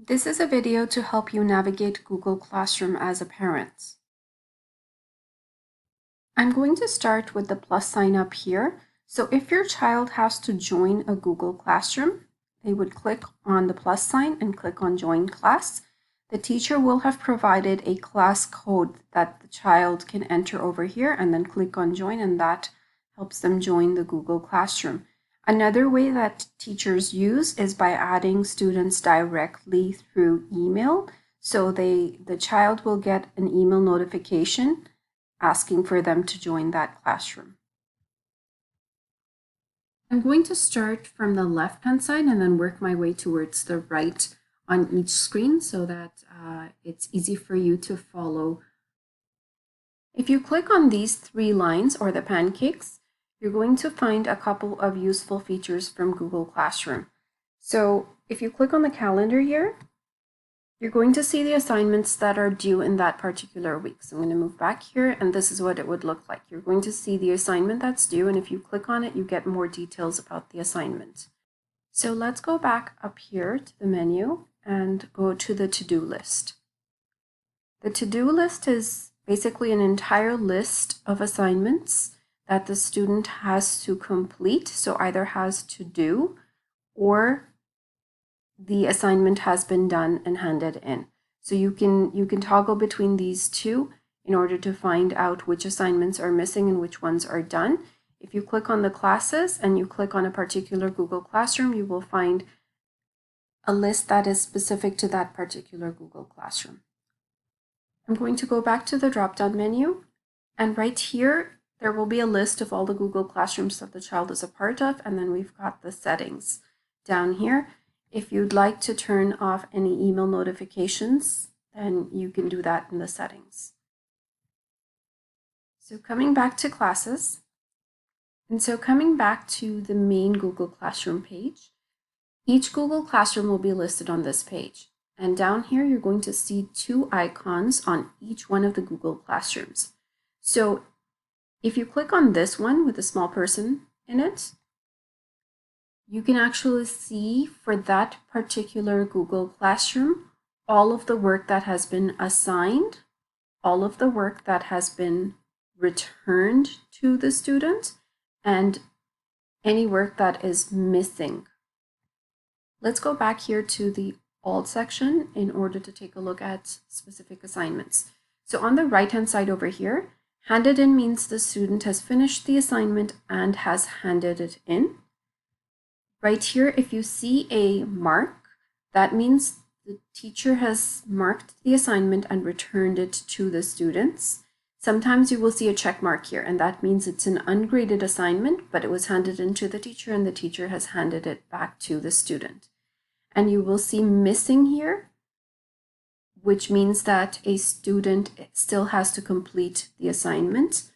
This is a video to help you navigate Google Classroom as a parent. I'm going to start with the plus sign up here. So if your child has to join a Google Classroom, they would click on the plus sign and click on Join Class. The teacher will have provided a class code that the child can enter over here and then click on Join, and that helps them join the Google Classroom. Another way that teachers use is by adding students directly through email. So the child will get an email notification asking for them to join that classroom. I'm going to start from the left-hand side and then work my way towards the right on each screen so that it's easy for you to follow. If you click on these three lines or the pancakes, you're going to find a couple of useful features from Google Classroom. So if you click on the calendar here, you're going to see the assignments that are due in that particular week. So I'm going to move back here, and this is what it would look like. You're going to see the assignment that's due, and if you click on it, you get more details about the assignment. So let's go back up here to the menu and go to the to-do list. The to-do list is basically an entire list of assignments that the student has to complete, so either has to do or the assignment has been done and handed in. So you can toggle between these two in order to find out which assignments are missing and which ones are done. If you click on the classes and you click on a particular Google Classroom, you will find a list that is specific to that particular Google Classroom. I'm going to go back to the drop-down menu, and right here there will be a list of all the Google Classrooms that the child is a part of, and then we've got the settings down here. If you'd like to turn off any email notifications, then you can do that in the settings. So coming back to classes, and so coming back to the main Google Classroom page, each Google Classroom will be listed on this page. And down here, you're going to see two icons on each one of the Google Classrooms. So if you click on this one with a small person in it, you can actually see for that particular Google Classroom all of the work that has been assigned, all of the work that has been returned to the student, and any work that is missing. Let's go back here to the Alt section in order to take a look at specific assignments. So on the right-hand side over here, handed in means the student has finished the assignment and has handed it in. Right here, if you see a mark, that means the teacher has marked the assignment and returned it to the students. Sometimes you will see a check mark here, and that means it's an ungraded assignment, but it was handed in to the teacher and the teacher has handed it back to the student. And you will see missing here, which means that a student still has to complete the assignment.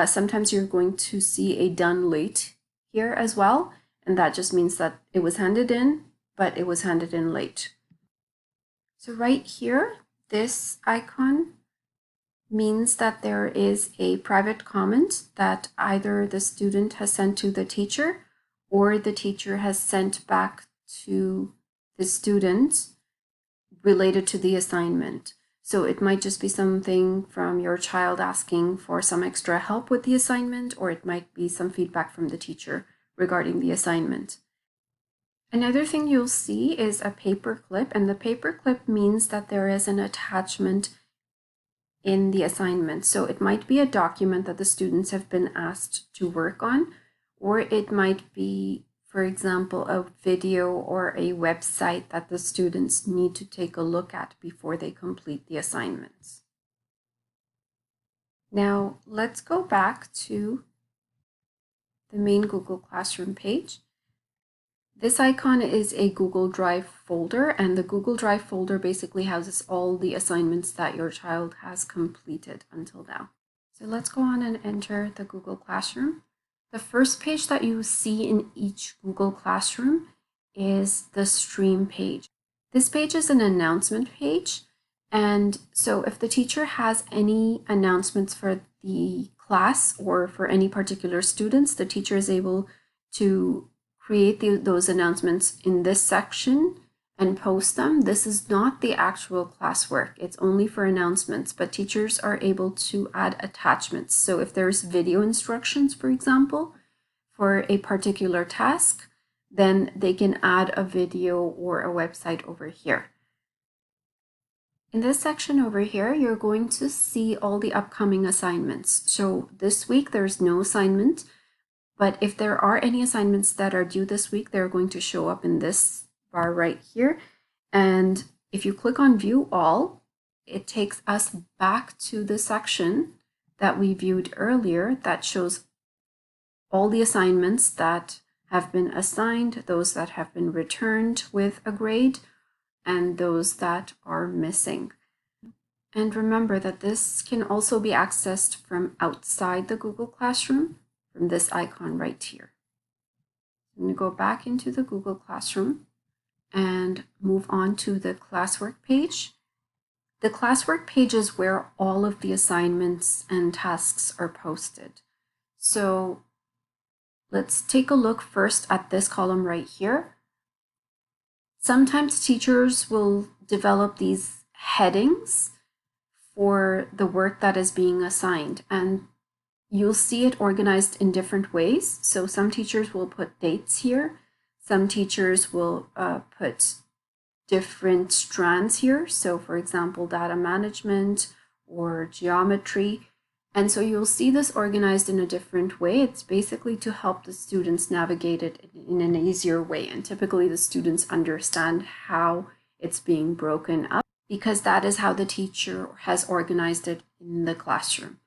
Sometimes you're going to see a done late here as well. And that just means that it was handed in, but it was handed in late. So right here, this icon means that there is a private comment that either the student has sent to the teacher or the teacher has sent back to the student related to the assignment. So it might just be something from your child asking for some extra help with the assignment, or it might be some feedback from the teacher regarding the assignment. Another thing you'll see is a paper clip, and the paper clip means that there is an attachment in the assignment. So it might be a document that the students have been asked to work on, or it might be, for example, a video or a website that the students need to take a look at before they complete the assignments. Now let's go back to the main Google Classroom page. This icon is a Google Drive folder, and the Google Drive folder basically houses all the assignments that your child has completed until now. So let's go on and enter the Google Classroom. The first page that you see in each Google Classroom is the Stream page. This page is an announcement page, and so if the teacher has any announcements for the class or for any particular students, the teacher is able to create those announcements in this section and post them. This is not the actual classwork. It's only for announcements, but teachers are able to add attachments. So if there's video instructions, for example, for a particular task, then they can add a video or a website over here. In this section over here, you're going to see all the upcoming assignments. So this week, there's no assignment, but if there are any assignments that are due this week, they're going to show up in this bar right here. And if you click on View All, it takes us back to the section that we viewed earlier that shows all the assignments that have been assigned, those that have been returned with a grade, and those that are missing. And remember that this can also be accessed from outside the Google Classroom from this icon right here. I'm going to go back into the Google Classroom and move on to the classwork page. The classwork page is where all of the assignments and tasks are posted. So let's take a look first at this column right here. Sometimes teachers will develop these headings for the work that is being assigned, and you'll see it organized in different ways. So some teachers will put dates here. Some teachers will put different strands here. So for example, data management or geometry. And so you'll see this organized in a different way. It's basically to help the students navigate it in an easier way. And typically the students understand how it's being broken up, because that is how the teacher has organized it in the classroom.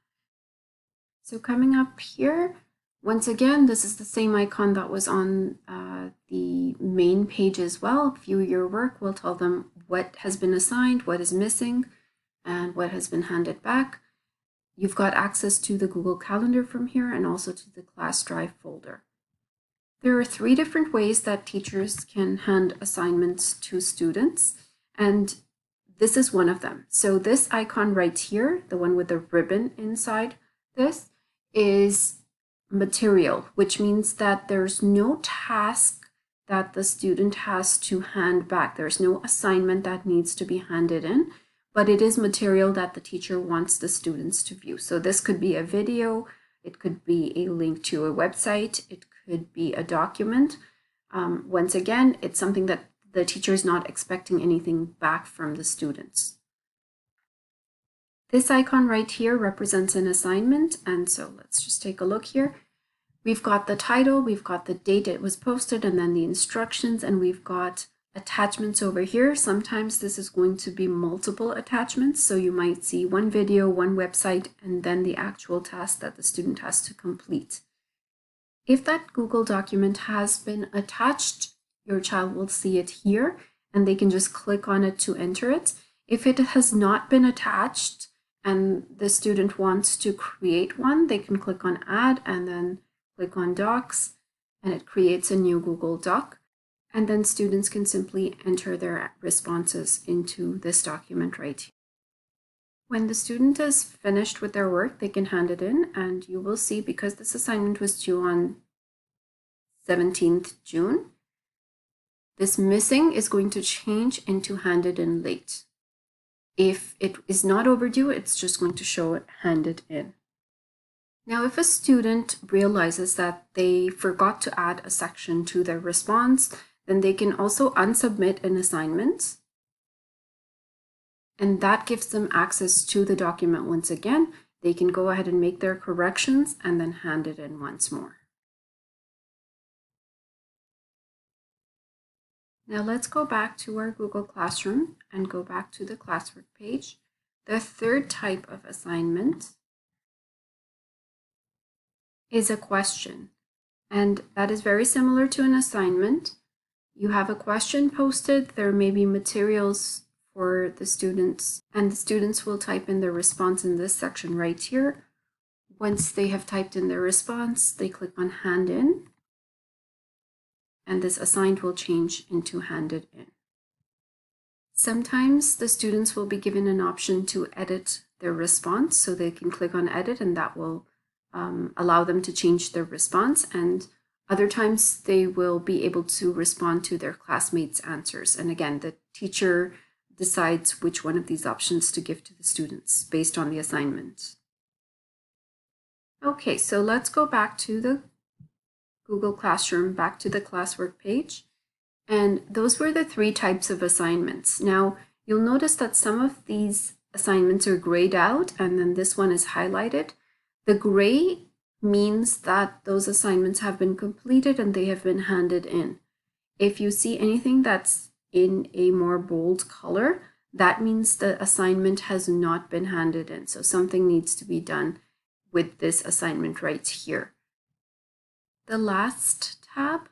So coming up here, once again, this is the same icon that was on the main page as well. View your work will tell them what has been assigned, what is missing, and what has been handed back. You've got access to the Google Calendar from here and also to the Class Drive folder. There are 3 different ways that teachers can hand assignments to students, and this is one of them. So this icon right here, the one with the ribbon inside this, is material, which means that there's no task that the student has to hand back. There's no assignment that needs to be handed in, but it is material that the teacher wants the students to view. So this could be a video, it could be a link to a website, it could be a document. Once again, it's something that the teacher is not expecting anything back from the students. This icon right here represents an assignment, and so let's just take a look here. We've got the title, we've got the date it was posted, and then the instructions, and we've got attachments over here. Sometimes this is going to be multiple attachments, so you might see one video, one website, and then the actual task that the student has to complete. If that Google document has been attached, your child will see it here, and they can just click on it to enter it. If it has not been attached and the student wants to create one, they can click on Add and then click on Docs, and it creates a new Google Doc. And then students can simply enter their responses into this document right here. When the student is finished with their work, they can hand it in, and you will see, because this assignment was due on 17th June, this missing is going to change into handed in late. If it is not overdue, it's just going to show it handed in. Now, if a student realizes that they forgot to add a section to their response, then they can also unsubmit an assignment, and that gives them access to the document once again. They can go ahead and make their corrections and then hand it in once more. Now let's go back to our Google Classroom and go back to the classwork page. The third type of assignment is a question, and that is very similar to an assignment. You have a question posted, there may be materials for the students, and the students will type in their response in this section right here. Once they have typed in their response, they click on Hand In, and this assigned will change into Handed In. Sometimes the students will be given an option to edit their response, so they can click on Edit, and that will allow them to change their response. And Other times they will be able to respond to their classmates' answers. And again, the teacher decides which one of these options to give to the students based on the assignment. Okay, so let's go back to the Google Classroom, back to the classwork page. And those were the 3 types of assignments. Now, you'll notice that some of these assignments are grayed out, and then this one is highlighted. The gray means that those assignments have been completed and they have been handed in. If you see anything that's in a more bold color, that means the assignment has not been handed in. So something needs to be done with this assignment right here. The last tab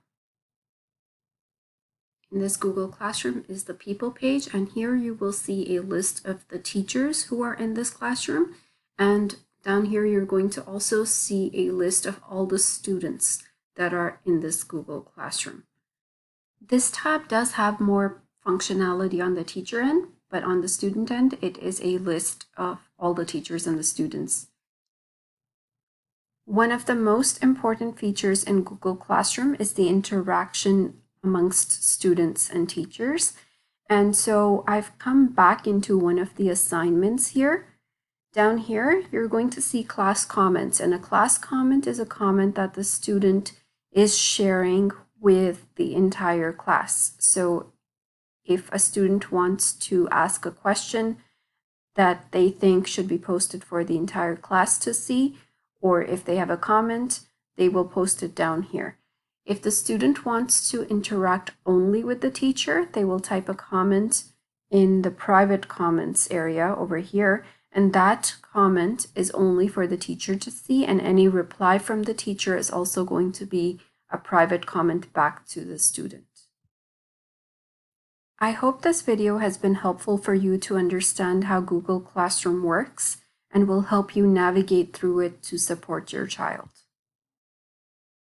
in this Google Classroom is the People page, and here you will see a list of the teachers who are in this classroom, and down here you're going to also see a list of all the students that are in this Google Classroom. This tab does have more functionality on the teacher end, but on the student end it is a list of all the teachers and the students. One of the most important features in Google Classroom is the interaction amongst students and teachers. And so I've come back into one of the assignments here. Down here, you're going to see class comments, and a class comment is a comment that the student is sharing with the entire class. So if a student wants to ask a question that they think should be posted for the entire class to see, or if they have a comment, they will post it down here. If the student wants to interact only with the teacher, they will type a comment in the private comments area over here, and that comment is only for the teacher to see, and any reply from the teacher is also going to be a private comment back to the student. I hope this video has been helpful for you to understand how Google Classroom works and will help you navigate through it to support your child.